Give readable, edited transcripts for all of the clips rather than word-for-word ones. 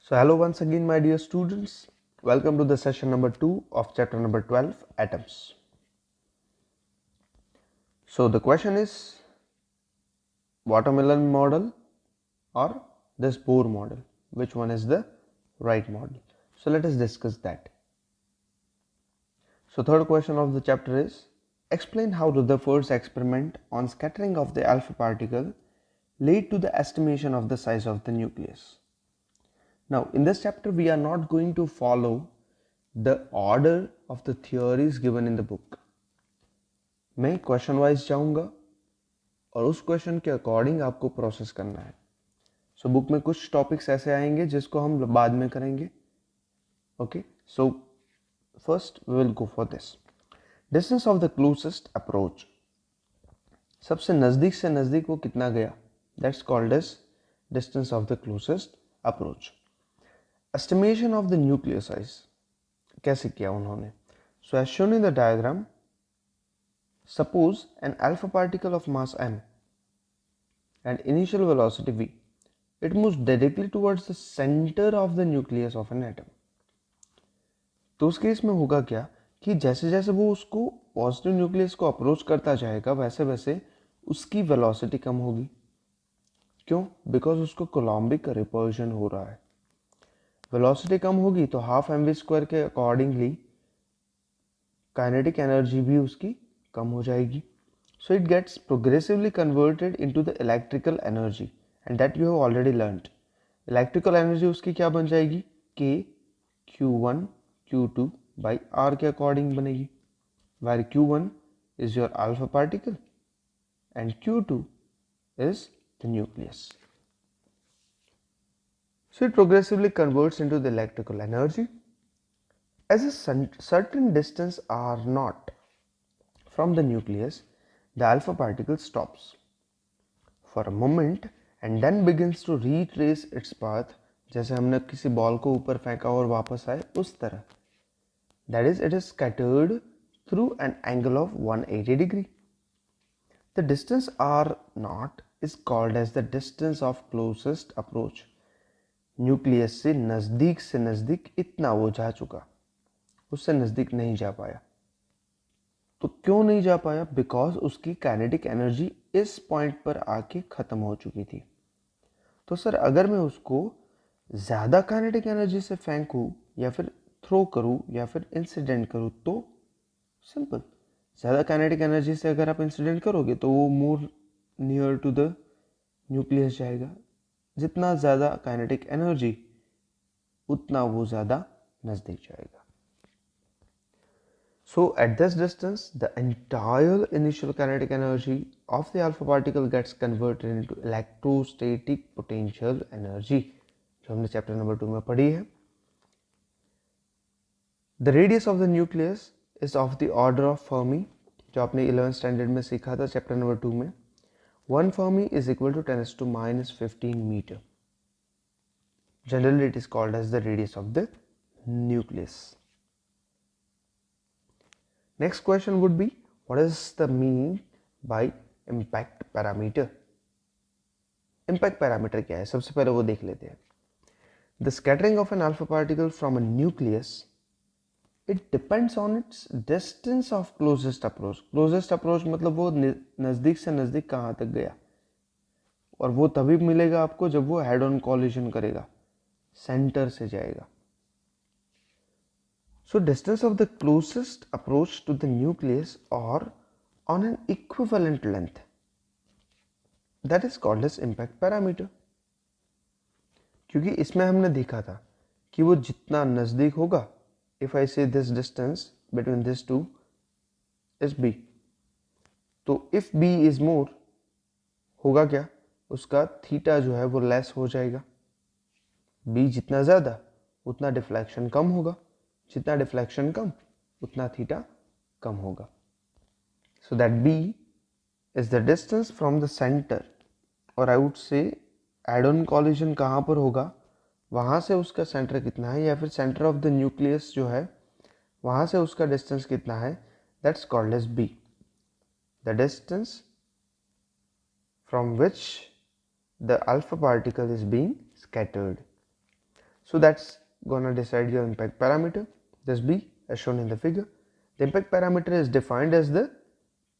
So hello once again my dear students, welcome to the session number 2 of chapter number 12 atoms. So the question is watermelon model or this Bohr model, which one is the right model? So let us discuss that. So third question of the chapter is explain how Rutherford's experiment on scattering of the alpha particle led to the estimation of the size of the nucleus. Now in this chapter we are not going to follow the order of the theories given in the book. मैं question wise जाऊंगा और उस question के according आपको process करना है. So book में कुछ टॉपिक्स ऐसे आएंगे जिसको हम बाद में करेंगे. Okay, so first we will go for this distance of the closest approach. सबसे नज़दीक से नज़दीक वो कितना गया, that's called as distance of the closest approach. Estimation of the nuclear size कैसे किया उन्होंने. So as shown in the diagram, suppose an alpha particle of mass m and initial velocity v, it moves directly towards the center of the nucleus of an atom. तो उस case में होगा क्या कि जैसे जैसे वो उसको पॉजिटिव न्यूक्लियस को अप्रोच करता जाएगा वैसे वैसे उसकी वेलोसिटी कम होगी. क्यों? बिकॉज उसको कोलम्बिक रिपल्शन हो रहा है. वेलोसिटी कम होगी तो हाफ एम वी स्क्वायर के अकॉर्डिंगली काइनेटिक एनर्जी भी उसकी कम हो जाएगी. So it gets progressively converted into the electrical energy and that you have already learnt. Electrical energy उसकी क्या बन जाएगी, K Q1 Q2 by R के अकॉर्डिंग बनेगी, where Q1 is your alpha particle and Q2 is the nucleus. So it progressively converts into the electrical energy. As a certain distance r naught from the nucleus, the alpha particle stops for a moment and then begins to retrace its path. जैसे हमने किसी ball को ऊपर फेंका और वापस आए उस तरह. That is, it is scattered through an angle of 180 degree. The distance r naught is called as the distance of closest approach. Nucleus से नज़दीक इतना वो जा चुका, उससे नज़दीक नहीं जा पाया. तो क्यों नहीं जा पाया? बिकॉज उसकी काइनेटिक एनर्जी इस पॉइंट पर आके ख़त्म हो चुकी थी. तो सर अगर मैं उसको ज़्यादा काइनेटिक एनर्जी से फेंकूँ या फिर थ्रो करूँ या फिर इंसिडेंट करूँ तो सिंपल. ज़्यादा काइनेटिक एनर्जी से अगर आप इंसिडेंट करोगे तो वो more near to the nucleus जाएगा. जितना ज़्यादा काइनेटिक एनर्जी उतना वो ज़्यादा नज़दीक जाएगा. So at this distance, the entire initial kinetic energy of the alpha particle gets converted into electrostatic potential energy, जो हमने चैप्टर नंबर 2 में पढ़ी है. The radius of the nucleus is of the order of Fermi, जो आपने 11th standard में सीखा था चैप्टर नंबर 2 में. 1 Fermi is equal to 10⁻⁻15 meter. Generally, it is called as the radius of the nucleus. Next question would be, what is the meaning by impact parameter? Impact parameter क्या है? सबसे पहले वो देख लेते हैं. The scattering of an alpha particle from a nucleus, it depends on its distance of closest approach. Closest approach मतलब वो नज़दीक से नज़दीक कहाँ तक गया, और वो तभी मिलेगा आपको जब वो हेड ऑन कॉलिजन करेगा, सेंटर से जाएगा. So distance of the closest approach to the nucleus or on an equivalent length, that is called as impact parameter. क्योंकि इसमें हमने देखा था कि वो जितना नज़दीक होगा, if I say this distance between these two is b, तो if b is more होगा क्या, उसका थीटा जो है वो लेस हो जाएगा. b जितना ज़्यादा उतना डिफ्लेक्शन कम होगा, जितना डिफ्लेक्शन कम उतना थीटा कम होगा. So that b is the distance from the center, और I would say head on collision कहाँ पर होगा, वहाँ से उसका सेंटर कितना है, या फिर सेंटर ऑफ द न्यूक्लियस जो है वहाँ से उसका डिस्टेंस कितना है, that's called as b. The distance from which the alpha particle is being scattered. So that's gonna decide your impact parameter. This B as shown in the figure. The impact parameter is defined as the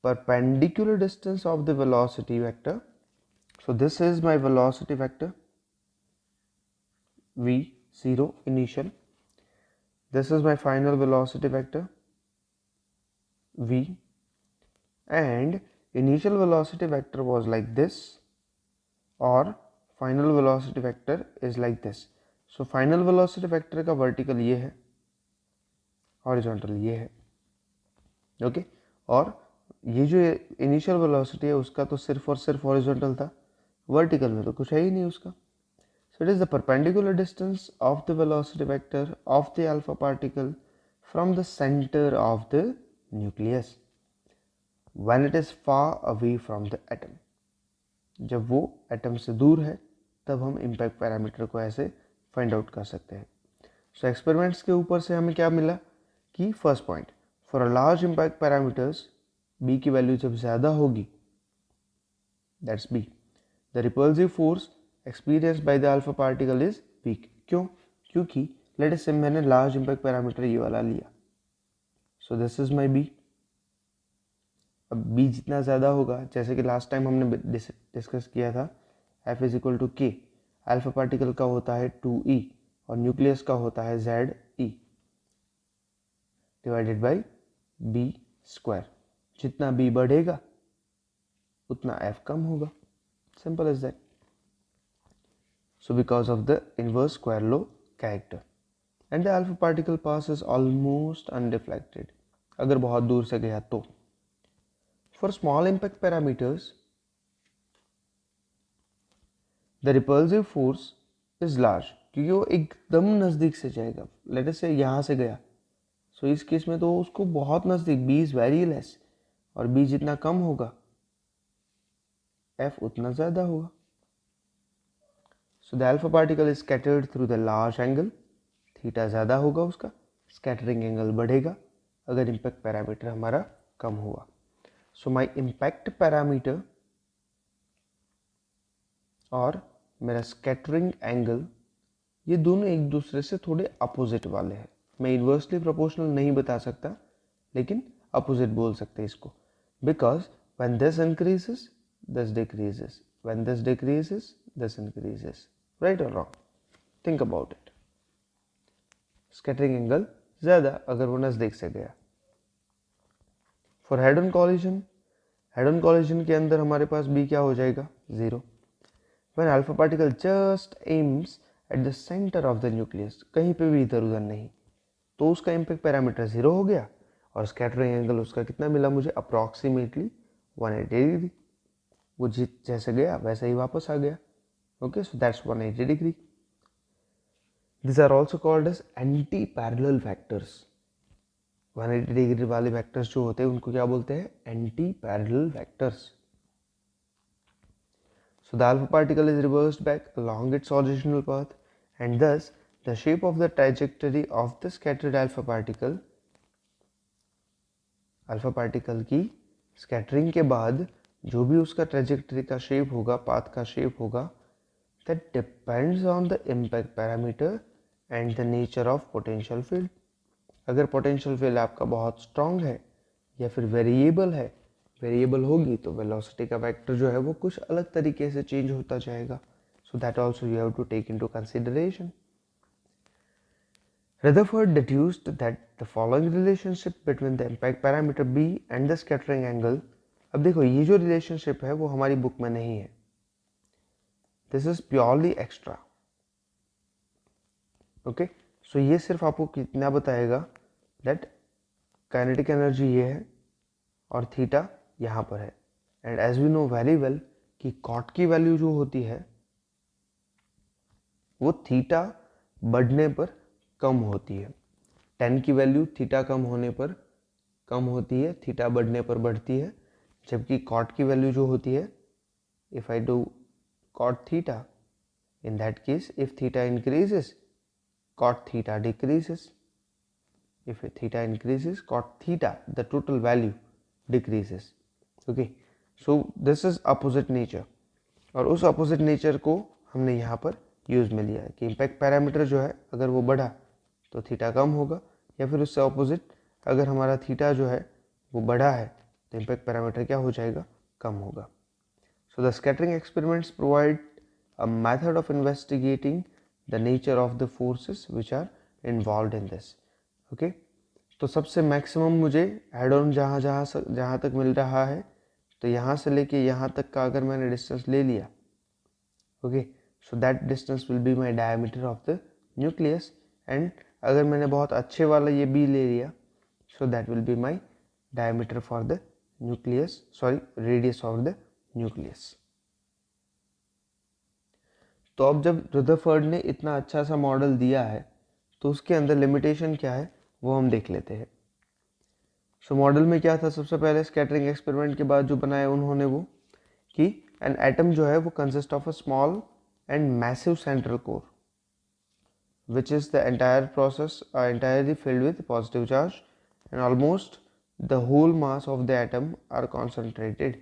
perpendicular distance of the velocity vector. So this is my velocity vector v0 initial. This is my final velocity vector v, and initial velocity vector was like this, और final velocity vector is like this. So final velocity vector का vertical ये है, horizontal ये है, okay. और ये जो initial velocity है उसका तो सिर्फ और सिर्फ हॉरिजॉन्टल था, वर्टिकल में तो कुछ है ही नहीं उसका. So it is the perpendicular distance of the velocity vector of the alpha particle from the centre of the nucleus when it is far away from the atom. जब वो एटम से दूर है तब हम इम्पैक्ट पैरामीटर को ऐसे find out कर सकते हैं. सो एक्सपेरिमेंट्स के ऊपर से हमें क्या मिला कि first point, for a large impact parameters b की वैल्यू जब ज़्यादा होगी, that's b, the repulsive force experienced by the alpha particle is weak. क्यों? क्योंकि लेट अस से मैंने लार्ज इम्पैक्ट पैरामीटर ये वाला लिया. So this is my b. अब बी जितना ज़्यादा होगा, जैसे कि लास्ट टाइम हमने डिस्कस किया था, एफ इज इक्वल टू के. अल्फा पार्टिकल का होता है 2e और न्यूक्लियस का होता है ZE divided by B square. जितना बी बढ़ेगा उतना एफ कम होगा, simple is that. So because of the inverse square law character, and the alpha particle passes almost unreflected. अगर बहुत दूर से गया तो. For small impact parameters, the repulsive force is large, क्योंकि वो एकदम नज़दीक से जाएगा. लेट अस से यहाँ से गया, सो इस केस में तो उसको बहुत नज़दीक, b इज़ वेरी लेस, और b जितना कम होगा f उतना ज़्यादा होगा. So the alpha particle is scattered through the large angle. Theta ज़्यादा होगा उसका, स्कैटरिंग एंगल बढ़ेगा अगर इम्पैक्ट पैरामीटर हमारा कम हुआ. सो माई इम्पैक्ट पैरामीटर और मेरा स्कैटरिंग एंगल, ये दोनों एक दूसरे से थोड़े अपोजिट वाले हैं. मैं इन्वर्सली प्रोपोर्शनल नहीं बता सकता, लेकिन अपोजिट बोल सकते हैं इसको. Because when this increases this decreases, when this decreases this increases. Right और wrong? Think about it. Scattering angle ज़्यादा अगर वो नज़दीक से गया. For head on collision, head on collision के अंदर हमारे पास बी क्या हो जाएगा? 0. When alpha particle just aims at the centre of the nucleus, कहीं पे भी इधर उधर नहीं, तो उसका इम्पैक्ट पैरामीटर 0 हो गया, और स्कैटरिंग एंगल उसका कितना मिला मुझे? Approximately 180 degree. वो जैसे गया वैसे ही वापस आ गया. Okay, so that's 180 degree. This are also called as anti parallel factors. 180 degree वाले वेक्टर्स जो होते हैं उनको क्या बोलते हैं? Anti parallel vectors. So the alpha particle is reversed back along its original path, and thus the shape of the trajectory of the scattered alpha particle, alpha particle की scattering के बाद जो भी उसका ट्रेजेक्टरी का शेप होगा, path का shape होगा, that depends on the impact parameter and the nature of potential field. अगर पोटेंशियल फील्ड आपका बहुत स्ट्रांग है या फिर वेरिएबल है, वेरिएबल होगी तो वेलोसिटी का वेक्टर जो है वो कुछ अलग तरीके से चेंज होता जाएगा. So that also you have to take into consideration. Rutherford deduced that the following relationship between the impact parameter B and the scattering angle. अब देखो ये जो रिलेशनशिप है वो हमारी बुक में नहीं है. This is purely extra. Okay, so ये सिर्फ आपको कितना बताएगा दैट काइनेटिक एनर्जी ये है और थीटा यहाँ पर है. And as we know very well कि कॉट की वैल्यू जो होती है वो थीटा बढ़ने पर कम होती है. टेन की वैल्यू थीटा कम होने पर कम होती है, थीटा बढ़ने पर बढ़ती है. जबकि कॉट की वैल्यू जो होती है, if I do cot theta, in that case if theta increases cot theta decreases, if theta increases cot theta the total value decreases. Okay, so this is opposite nature, और उस opposite nature को हमने यहाँ पर use में लिया है कि इम्पैक्ट पैरामीटर जो है अगर वो बढ़ा तो थीटा कम होगा, या फिर उससे ऑपोजिट अगर हमारा थीटा जो है वो बढ़ा है तो इम्पैक्ट पैरामीटर क्या हो जाएगा, कम होगा. So the scattering experiments provide a method of investigating the nature of the forces which are involve in this. Okay, तो सबसे मैक्सिमम मुझे हेड ऑन जहाँ तक मिल रहा है, तो यहाँ से लेके यहाँ तक का अगर मैंने डिस्टेंस ले लिया, okay, so that distance will be my diameter of the nucleus. And अगर मैंने बहुत अच्छे वाला ये बी ले लिया, so that will be my diameter for the nucleus, sorry radius of the nucleus. तो अब जब रदरफोर्ड ने इतना अच्छा सा मॉडल दिया है तो उसके अंदर लिमिटेशन क्या है वो हम देख लेते हैं. सो मॉडल में क्या था, सबसे पहले स्कैटरिंग एक्सपेरिमेंट के बाद जो बनाया उन्होंने वो कि एन एटम जो है वो consist of a small and massive central core which is the entire process entirely filled with positive charge and almost the whole mass of the atom are concentrated.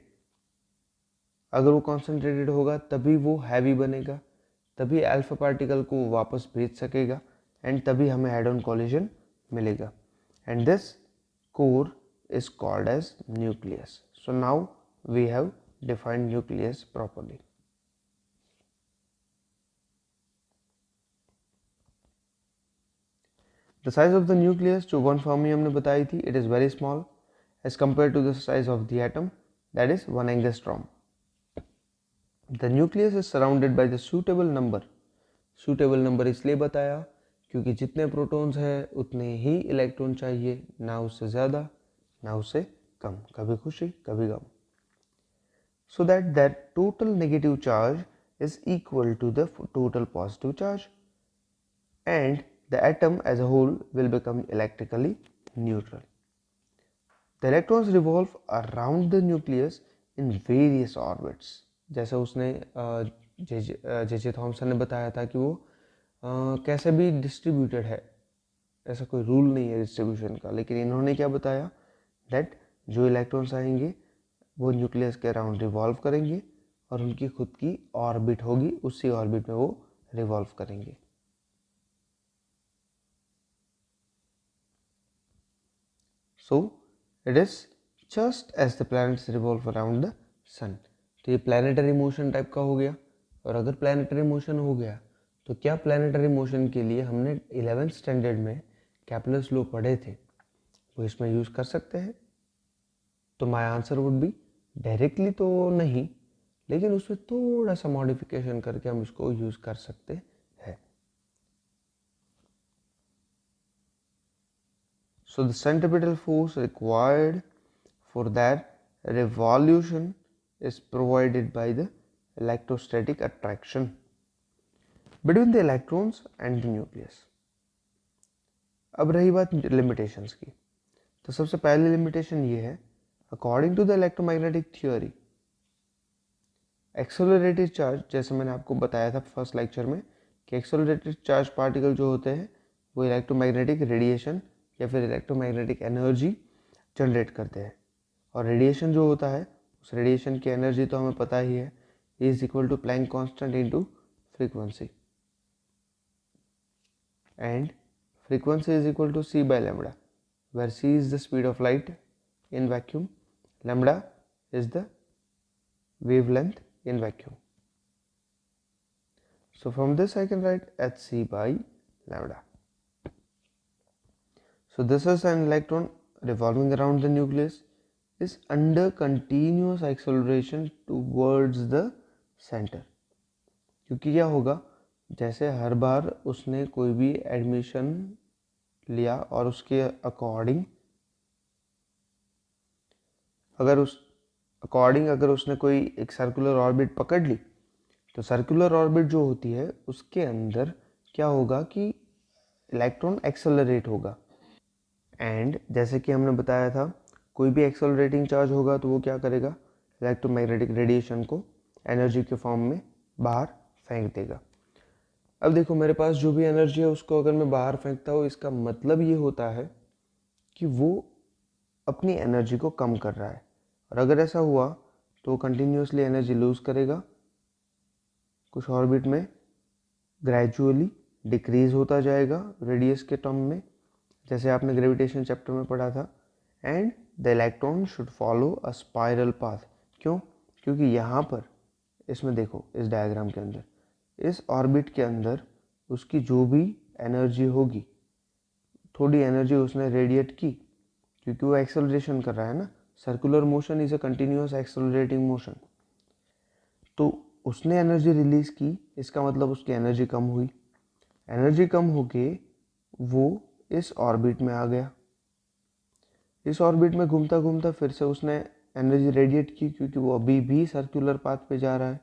अगर वो concentrated होगा तभी वो heavy बनेगा, तभी अल्फा पार्टिकल को वापस भेज सकेगा एंड तभी हमें हेड ऑन कोलिजन मिलेगा. And this core is called as nucleus. So now we have defined nucleus properly. The size of the nucleus जो 1 Fermi हमने बताई थी, it is very small as compared to the size of the atom, that is 1 angstrom. The nucleus is surrounded by the suitable number. Suitable number इसलिए बताया क्योंकि जितने protons हैं उतने ही इलेक्ट्रॉन चाहिए, ना उससे ज़्यादा ना उससे कम, कभी खुशी कभी गम. So that total negative charge is equal to the total positive charge and the atom as a whole will become electrically neutral. The electrons revolve around the nucleus in various orbits. जैसे उसने J Thomson ने बताया था कि वो कैसे भी distributed है, ऐसा कोई रूल नहीं है डिस्ट्रीब्यूशन का, लेकिन इन्होंने क्या बताया दैट जो इलेक्ट्रॉन्स आएंगे वो न्यूक्लियस के अराउंड रिवॉल्व करेंगे और उनकी खुद की ऑर्बिट होगी, उसी ऑर्बिट में वो रिवॉल्व करेंगे. So it is just as the planets revolve around the sun. तो ये प्लानिटरी मोशन टाइप का हो गया. और अगर प्लानिटरी मोशन हो गया तो क्या प्लानिटरी मोशन के लिए हमने 11th स्टैंडर्ड में कैपलर्स लॉ पढ़े थे वो इसमें यूज़ कर सकते हैं? तो my answer would be directly तो नहीं, लेकिन उसमें थोड़ा सा मॉडिफिकेशन करके हम इसको यूज़ कर सकते हैं. So the centripetal force required for that revolution is provided by the electrostatic attraction between the electrons and the nucleus. अब रही बात लिमिटेशंस की, तो सबसे पहली लिमिटेशन ये है, according to the electromagnetic theory accelerated charge, जैसे मैंने आपको बताया था फर्स्ट लेक्चर में कि एक्सेलरेटेड चार्ज पार्टिकल जो होते हैं वो इलेक्ट्रोमैग्नेटिक रेडिएशन या फिर इलेक्ट्रोमैग्नेटिक एनर्जी जनरेट करते हैं. और रेडिएशन जो होता है उस रेडिएशन की एनर्जी तो हमें पता ही है, is equal to Planck constant into frequency, and frequency is equal to c by lambda, where c is the speed of light in vacuum, lambda is the wavelength in vacuum. So from this I can write hc by lambda. So this is an electron revolving around the nucleus is under continuous acceleration towards the center. क्योंकि क्या होगा, जैसे हर बार उसने कोई भी admission लिया और उसके अकॉर्डिंग अगर उसने कोई एक सर्कुलर ऑर्बिट पकड़ ली, तो सर्कुलर ऑर्बिट जो होती है उसके अंदर क्या होगा कि इलेक्ट्रॉन एक्सेलरेट होगा. एंड जैसे कि हमने बताया था कोई भी एक्सेलरेटिंग चार्ज होगा तो वो क्या करेगा, इलेक्ट्रोमैग्नेटिक रेडिएशन को एनर्जी के फॉर्म में बाहर फेंक देगा. अब देखो मेरे पास जो भी एनर्जी है उसको अगर मैं बाहर फेंकता हूँ, इसका मतलब ये होता है कि वो अपनी एनर्जी को कम कर रहा है. और अगर ऐसा हुआ तो वो कंटिन्यूसली एनर्जी लूज करेगा, कुछ ऑर्बिट में ग्रेजुअली डिक्रीज होता जाएगा रेडियस के टर्म में, जैसे आपने ग्रेविटेशन चैप्टर में पढ़ा था। And the electron should follow a spiral path. क्यों? क्योंकि यहाँ पर इसमें देखो, इस डायग्राम के अंदर, इस ऑर्बिट के अंदर उसकी जो भी एनर्जी होगी, थोड़ी एनर्जी उसने रेडिएट की, क्योंकि वो एक्सेलरेशन कर रहा है ना। Circular motion is a continuous accelerating motion. तो उसने एनर्जी रिलीज की, इसका मतलब उसकी एनर्जी कम हुई। एनर्जी कम होके वो इस ऑर्बिट में आ गया। इस ऑर्बिट में घूमता घूमता फिर से उसने एनर्जी रेडिएट की, क्योंकि वो अभी भी सर्कुलर पाथ पे जा रहा है।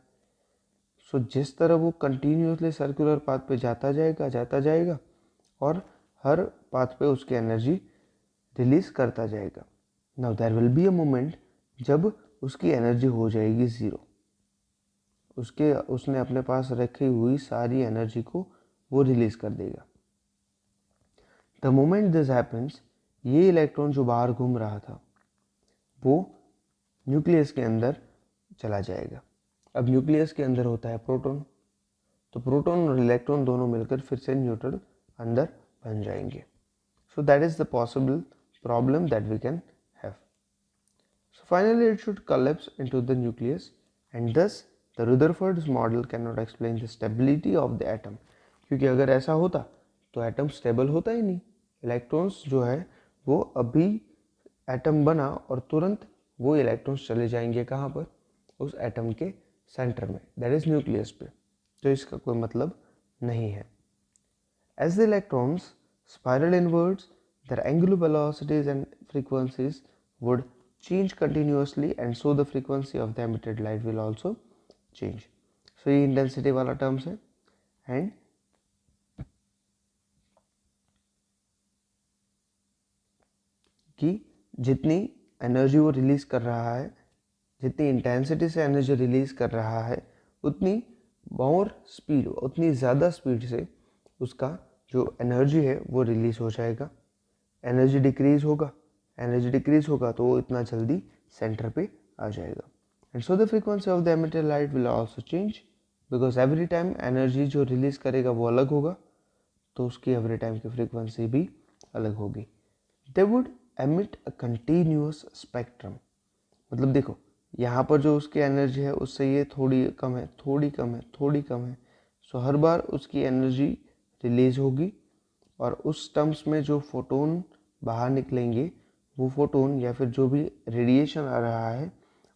सो जिस तरह वो कंटिन्यूसली सर्कुलर पाथ पे जाता जाएगा और हर पाथ पे उसकी एनर्जी रिलीज करता जाएगा। Now there will be a moment जब उसकी एनर्जी हो जाएगी ज़ीरो। उसने अपने पास रखी हुई सारी एनर्जी को वो रिलीज कर देगा। द मोमेंट दिस हैपन्स, ये इलेक्ट्रॉन जो बाहर घूम रहा था वो न्यूक्लियस के अंदर चला जाएगा। अब न्यूक्लियस के अंदर होता है प्रोटॉन, तो प्रोटॉन और इलेक्ट्रॉन दोनों मिलकर फिर से न्यूट्रल अंदर बन जाएंगे। So that is the possible problem that we can have. So finally it should collapse into the nucleus, and thus the Rutherford's model cannot explain the stability of the atom। क्योंकि अगर ऐसा होता तो atom stable होता ही नहीं। Electrons जो है वो अभी एटम बना और तुरंत वो इलेक्ट्रॉन्स चले जाएंगे कहाँ पर? उस एटम के सेंटर में, दैट इज न्यूक्लियस पे। तो इसका कोई मतलब नहीं है। As the electrons spiral inwards, their angular velocities and frequencies would change continuously, and so the frequency of the emitted light will also change। So ये intensity वाला terms है। and कि जितनी एनर्जी वो रिलीज कर रहा है, जितनी इंटेंसिटी से एनर्जी रिलीज कर रहा है, उतनी मोर स्पीड, उतनी ज़्यादा स्पीड से उसका जो एनर्जी है वो रिलीज हो जाएगा। एनर्जी डिक्रीज होगा तो वो इतना जल्दी सेंटर पे आ जाएगा। And so the frequency of the emitted light will also change, because every time energy जो रिलीज करेगा वो अलग होगा, तो उसकी एवरी टाइम की फ्रीक्वेंसी भी अलग होगी। They would emit a continuous spectrum. मतलब देखो, यहाँ पर जो उसकी एनर्जी है उससे ये थोड़ी कम है, थोड़ी कम है, थोड़ी कम है। सो हर बार उसकी एनर्जी रिलीज होगी और उस टर्म्स में जो फोटोन बाहर निकलेंगे, वो फोटोन या फिर जो भी रेडिएशन आ रहा है,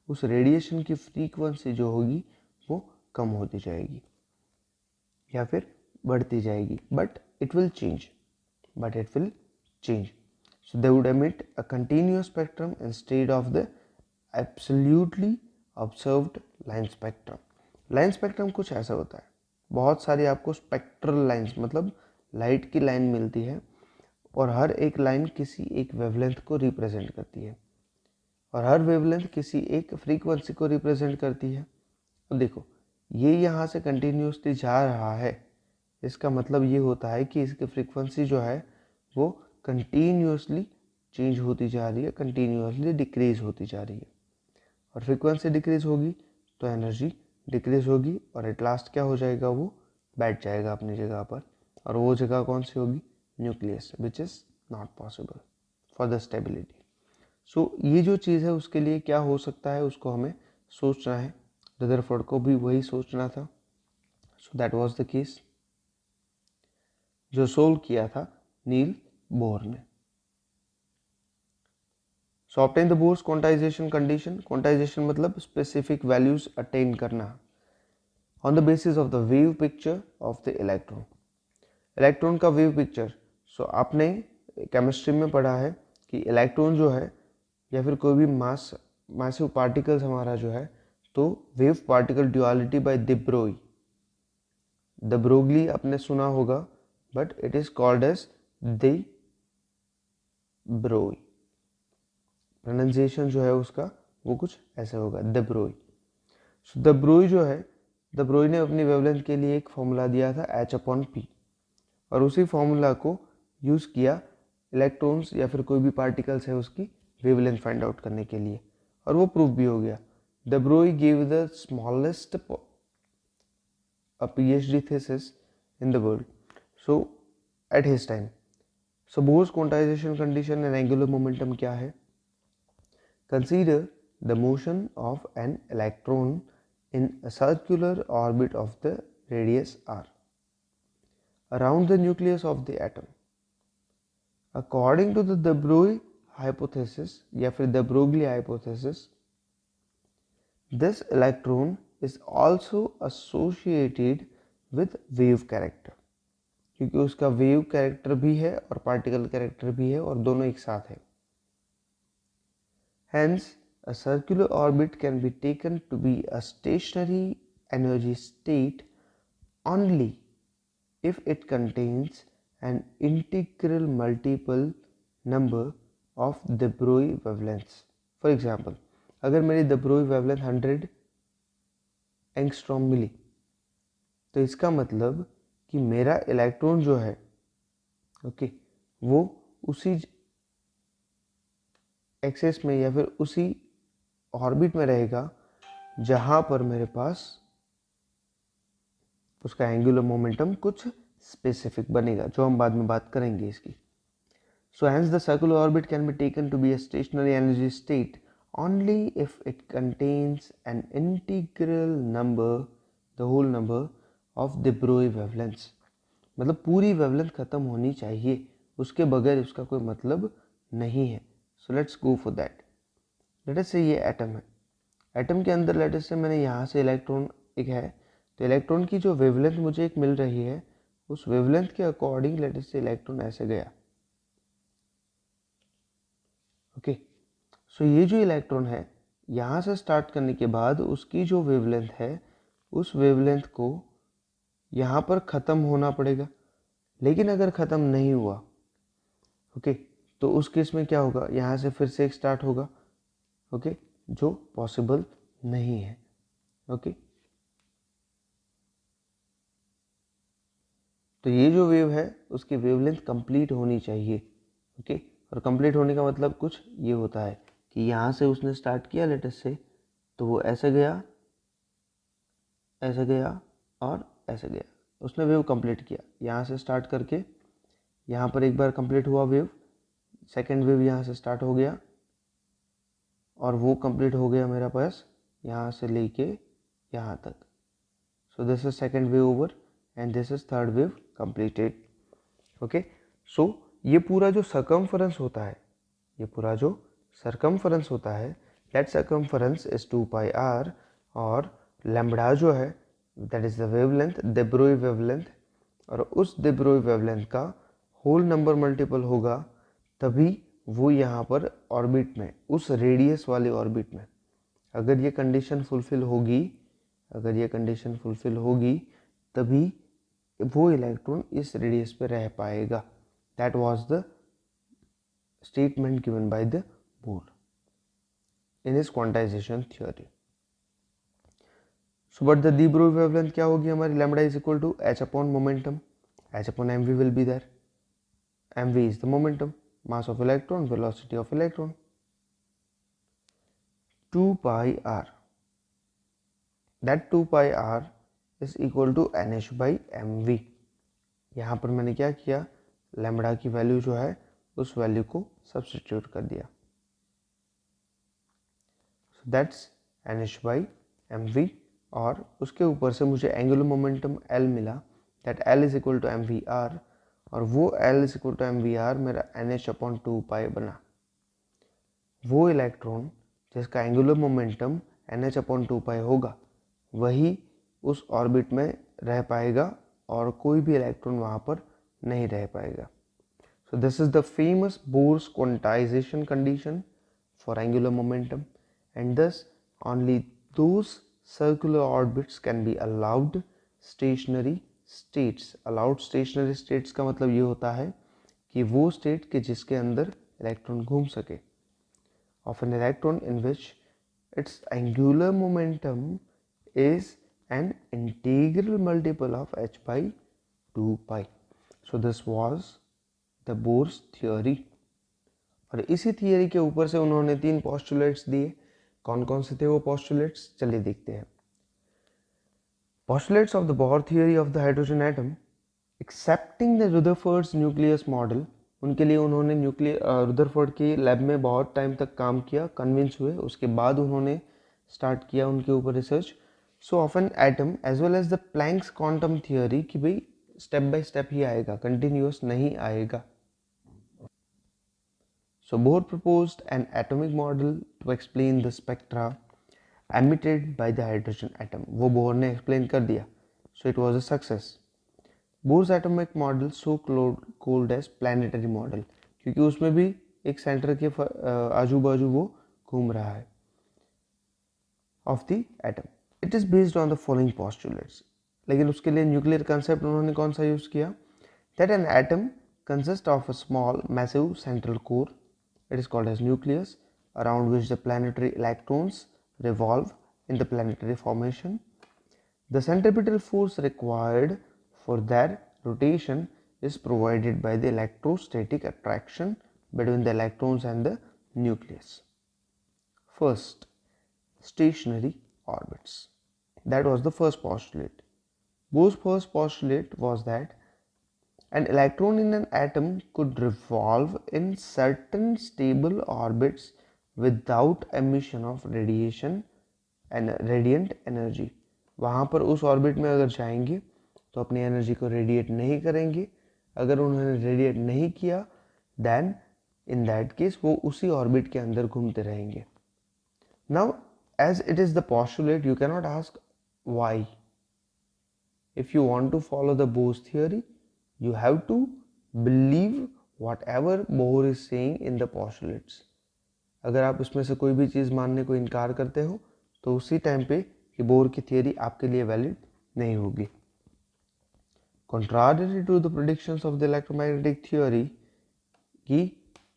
उस रेडिएशन की फ्रीक्वेंसी जो होगी वो कम होती जाएगी या फिर बढ़ती जाएगी, but it will change. So they would emit a continuous spectrum instead of the absolutely observed line spectrum। Line spectrum कुछ ऐसा होता है, बहुत सारी आपको स्पेक्ट्रल लाइंस मतलब लाइट की लाइन मिलती है और हर एक लाइन किसी एक वेवलेंथ को रिप्रेजेंट करती है और हर वेवलेंथ किसी एक फ्रीक्वेंसी को रिप्रेजेंट करती है। अब देखो, ये यहाँ से कंटिन्यूसली जा रहा है, इसका मतलब ये होता है कि इसकी फ्रीक्वेंसी जो है वो कंटिन्यूसली चेंज होती जा रही है, कंटिन्यूसली डिक्रीज होती जा रही है। और फ्रीक्वेंसी डिक्रीज होगी तो एनर्जी डिक्रीज होगी और एट लास्ट क्या हो जाएगा? वो बैठ जाएगा अपनी जगह पर। और वो जगह कौन सी होगी? Nucleus, which is not possible for the stability. So ये जो चीज़ है उसके लिए क्या हो सकता है उसको हमें सोचना है। रदरफोर्ड को भी वही सोचना था। So that was the case जो सोल्व किया था नील बोर ने। So obtain the Bohr's quantization condition. Quantization मतलब स्पेसिफिक वैल्यूज अटेन करना on the basis of the wave picture of the electron. Electron का वेव पिक्चर, सो आपने chemistry में पढ़ा है कि इलेक्ट्रॉन जो है या फिर कोई भी मासिव पार्टिकल्स हमारा जो है, तो wave particle duality by de Broglie। de Broglie आपने सुना होगा, but it is called as de Broglie। Pronunciation जो है उसका वो कुछ ऐसे होगा, de Broglie। सो de Broglie जो है, de Broglie ने अपनी वेवलेंथ के लिए एक फॉर्मूला दिया था H/P, और उसी फॉर्मूला को यूज़ किया इलेक्ट्रॉन्स या फिर कोई भी पार्टिकल्स है उसकी वेवलेंथ फाइंड आउट करने के लिए, और वो प्रूफ भी हो गया। de Broglie gave the smallest a PhD thesis in the world. So at his time, so Bohr's quantization condition and angular momentum क्या है? Consider the motion of an electron in a circular orbit of the radius r around the nucleus of the atom. According to the de Broglie hypothesis या फिर de Broglie hypothesis, this electron is also associated with wave character, क्योंकि उसका wave character भी है और particle character भी है और दोनों एक साथ है. Hence, a circular orbit can be taken to be a stationary energy state only if it contains an integral multiple number of de Broglie wavelengths. For example, अगर मेरी de Broglie wavelength 100 एंगस्ट्रॉम मिली, तो इसका मतलब कि मेरा electron जो है वो उसी एक्सेस में या फिर उसी ऑर्बिट में रहेगा जहां पर मेरे पास उसका एंगुलर मोमेंटम कुछ स्पेसिफिक बनेगा, जो हम बाद में बात करेंगे इसकी. So hence the circular orbit can be taken to be a stationary energy state only if it contains an integral number, the whole number of de Broglie wavelengths. मतलब पूरी वेवलेंथ खत्म होनी चाहिए, उसके बगैर उसका कोई मतलब नहीं है. So let's go for that. Let us say ये एटम है. एटम के अंदर लेट अस से मैंने यहाँ से इलेक्ट्रॉन एक है, तो इलेक्ट्रॉन की जो वेवलेंथ मुझे एक मिल रही है, उस वेवलेंथ के अकॉर्डिंग लेट अस से इलेक्ट्रॉन ऐसे गया. ओके, सो ये जो इलेक्ट्रॉन है यहाँ से स्टार्ट करने के बाद उसकी जो वेवलेंथ है, उस वेवलेंथ को यहाँ पर ख़त्म होना पड़ेगा. लेकिन अगर ख़त्म नहीं हुआ, ओके, तो उस केस में क्या होगा, यहाँ से फिर से एक स्टार्ट होगा, ओके, जो पॉसिबल नहीं है. ओके, तो ये जो वेव है उसकी वेवलेंथ कंप्लीट होनी चाहिए. ओके, और कंप्लीट होने का मतलब कुछ ये होता है कि यहाँ से उसने स्टार्ट किया लेटेस्ट से, तो वो ऐसे गया और ऐसे गया, उसने वेव कंप्लीट किया. यहाँ से स्टार्ट करके यहाँ पर एक बार कंप्लीट हुआ वेव, सेकेंड वेव यहाँ से स्टार्ट हो गया और वो कंप्लीट हो गया मेरा पास यहाँ से लेके यहाँ तक. So this is second wave over and this is third wave completed. Okay, so ये पूरा जो सर्कमफरेंस होता है, that circumference is 2 pi r, और लैम्बडा जो है that is the wavelength, de Broglie wavelength, और उस de Broglie वेवलेंथ का होल नंबर मल्टीपल होगा, तभी वो यहाँ पर ऑर्बिट में, उस रेडियस वाले ऑर्बिट में, अगर ये कंडीशन फुलफिल होगी, तभी वो इलेक्ट्रॉन इस रेडियस पे रह पाएगा. That was the statement given by the Bohr in his quantization theory. So but the de Broglie wavelength क्या होगी हमारी, lambda is equal to h upon momentum, h upon mv will be there. mv is the momentum, mass of electron, velocity of electron. 2 pi r, that 2 pi r is equal to nh by mv. यहाँ पर मैंने क्या किया, lambda की value जो है उस value को सब्स्टिट्यूट कर दिया. So that's nh by mv, और उसके ऊपर से मुझे एंगुलर मोमेंटम L मिला, that L is equal to mvr, और वो L is equal to mvr मेरा nh अपॉन 2 पाई बना. वो इलेक्ट्रॉन जिसका angular momentum nh upon 2 pi होगा, वही उस ऑर्बिट में रह पाएगा और कोई भी इलेक्ट्रॉन वहाँ पर नहीं रह पाएगा. So this is the famous Bohr's quantization condition for angular momentum, and thus only those circular orbits can be allowed stationary states. Allowed stationary states का मतलब ये होता है कि वो स्टेट के जिसके अंदर इलेक्ट्रॉन घूम सके, of an electron in which its angular momentum is an integral multiple of h by 2 pi. So this was the Bohr's theory. और इसी थियरी के ऊपर से उन्होंने 3 पोस्टुलेट्स दिए. कौन कौन से थे वो पोस्टुलेट्स, चलिए देखते हैं. Postulates of the Bohr theory of the hydrogen atom. Accepting the Rutherford's nucleus model, उनके लिए उन्होंने रुदरफोर्ड की लैब में बहुत टाइम तक काम किया, कन्विंस हुए, उसके बाद उन्होंने स्टार्ट किया उनके ऊपर research. So of an atom as well as the Planck's quantum theory कि भाई स्टेप बाय स्टेप ही आएगा, कंटिन्यूस नहीं आएगा। So Bohr proposed an atomic model to explain the spectra emitted by the hydrogen atom. वो bore ने explain कर दिया, so it was a success. Bohr's atomic model so called as planetary model, क्योंकि उसमें भी एक सेंटर के आजू बाजू वो घूम रहा है of the atom. It is based on the following postulates. लेकिन उसके लिए न्यूक्लियर कंसेप्ट उन्होंने कौन सा यूज किया? That an atom consists of a small massive central core, it is called as nucleus, around which the planetary electrons revolve in the planetary formation. The centripetal force required for their rotation is provided by the electrostatic attraction between the electrons and the nucleus. First, stationary orbits. That was the first postulate. Bohr's first postulate was that an electron in an atom could revolve in certain stable orbits without emission of radiation and radiant energy. वहाँ पर उस orbit में अगर जाएंगे तो अपनी energy को radiate नहीं करेंगे। अगर उन्होंने रेडिएट नहीं किया देन इन दैट केस वो उसी ऑर्बिट के अंदर घूमते रहेंगे। Now as it is the postulate you cannot ask why. If you want to follow the Bohr's theory you have to believe whatever Bohr is saying in the postulates. अगर आप उसमें से कोई भी चीज़ मानने को इनकार करते हो तो उसी टाइम पे कि बोर की थियरी आपके लिए वैलिड नहीं होगी। Contrary to the predictions of the electromagnetic theory कि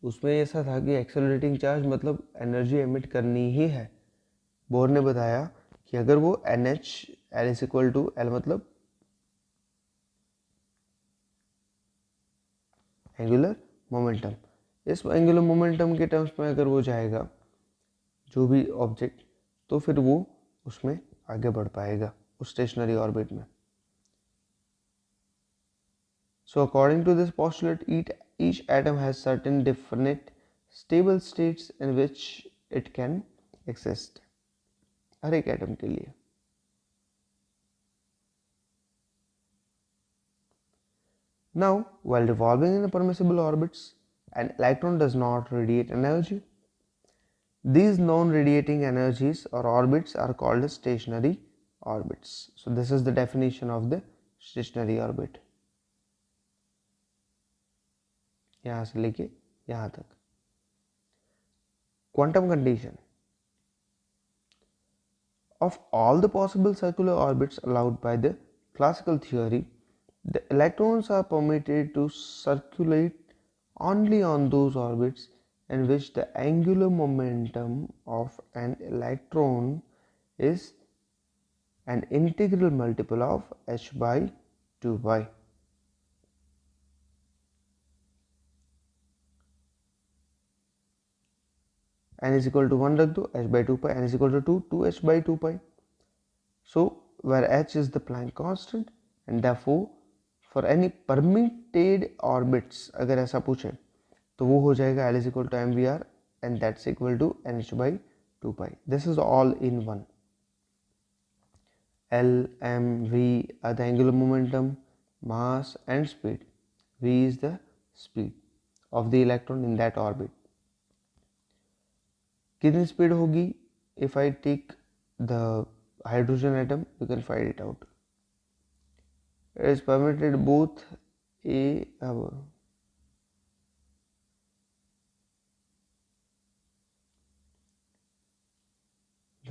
उसमें ऐसा था कि एक्सेलरेटिंग चार्ज मतलब एनर्जी एमिट करनी ही है, बोर ने बताया कि अगर वो NH L is equal to L मतलब एंगुलर मोमेंटम, इस एंगुलर मोमेंटम के टर्म्स में अगर वो जाएगा जो भी ऑब्जेक्ट तो फिर वो उसमें आगे बढ़ पाएगा उस स्टेशनरी ऑर्बिट में। So according to this postulate each atom has certain definite stable states in which it can exist, हर एक एटम के लिए। Now, while revolving in permissible orbits, an electron does not radiate energy. These non-radiating energies or orbits are called stationary orbits. So, this is the definition of the stationary orbit. यहाँ से लेके यहाँ तक। Quantum condition. Of all the possible circular orbits allowed by the classical theory, the electrons are permitted to circulate only on those orbits in which the angular momentum of an electron is an integral multiple of h by 2 pi. n is equal to 1 रख दो, h by 2 pi, n is equal to 2, 2h by 2 pi. So, where h is the Planck constant and therefore for any permitted orbits अगर ऐसा पूछे तो वो हो जाएगा L is equal to mvr and that's equal to nh by 2 pi. This is all in one. L, m, v are the angular momentum, mass and speed. V is the speed of the electron in that orbit. कितनी speed होगी? If I take the hydrogen atom, you can find it out. It is permitted both the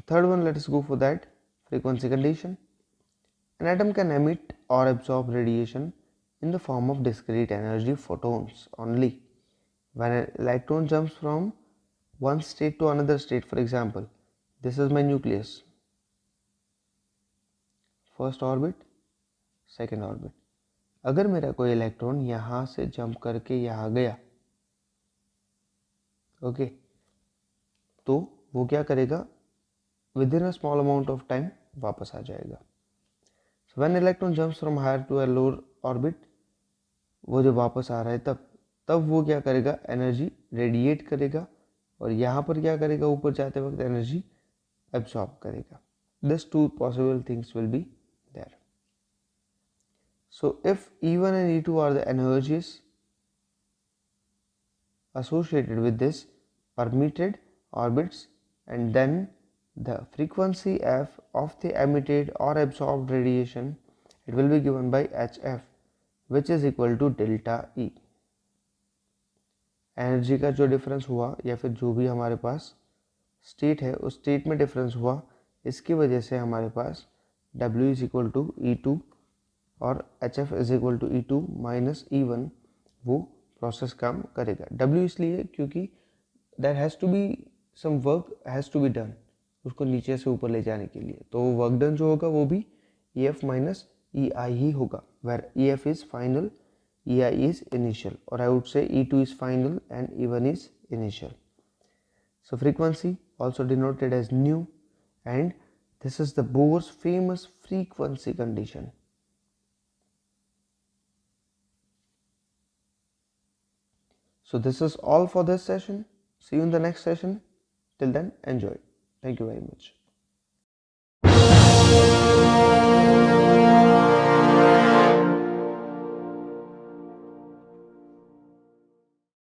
third one, let us go for that. Frequency condition. An atom can emit or absorb radiation in the form of discrete energy photons only when an electron jumps from one state to another state. For example, this is my nucleus, first orbit, second orbit. अगर मेरा कोई electron यहाँ से jump करके यहाँ गया, okay, तो वो क्या करेगा? With in a small amount of time वापस आ जाएगा। So when electron jumps from higher to a lower orbit, वो जब वापस आ रहा है तब वो क्या करेगा, एनर्जी रेडिएट करेगा, और यहाँ पर क्या करेगा, ऊपर जाते वक्त एनर्जी एब्सॉर्ब करेगा. This two possible things will be there. So if E1 and E2 are the energies associated with this permitted orbits, and then the frequency f of the emitted or absorbed radiation, it will be given by hf, which is equal to delta E. Energy का जो difference हुआ या फिर जो भी हमारे पास state है उस स्टेट में डिफरेंस हुआ, इसकी वजह से हमारे पास W is equal to E2 और HF is equal to E2 minus E1 वो प्रोसेस काम करेगा. W इसलिए क्योंकि there has to be some work has to be done, उसको नीचे से ऊपर ले जाने के लिए. तो वर्क डन जो होगा वो भी EF माइनस EI ही होगा, where EF is final, EI is initial, or I would say E2 is final and E1 is initial. So frequency also denoted as nu, and this is the Bohr's famous frequency condition. So this is all for this session. See you in the next session. Till then, enjoy. Thank you very much.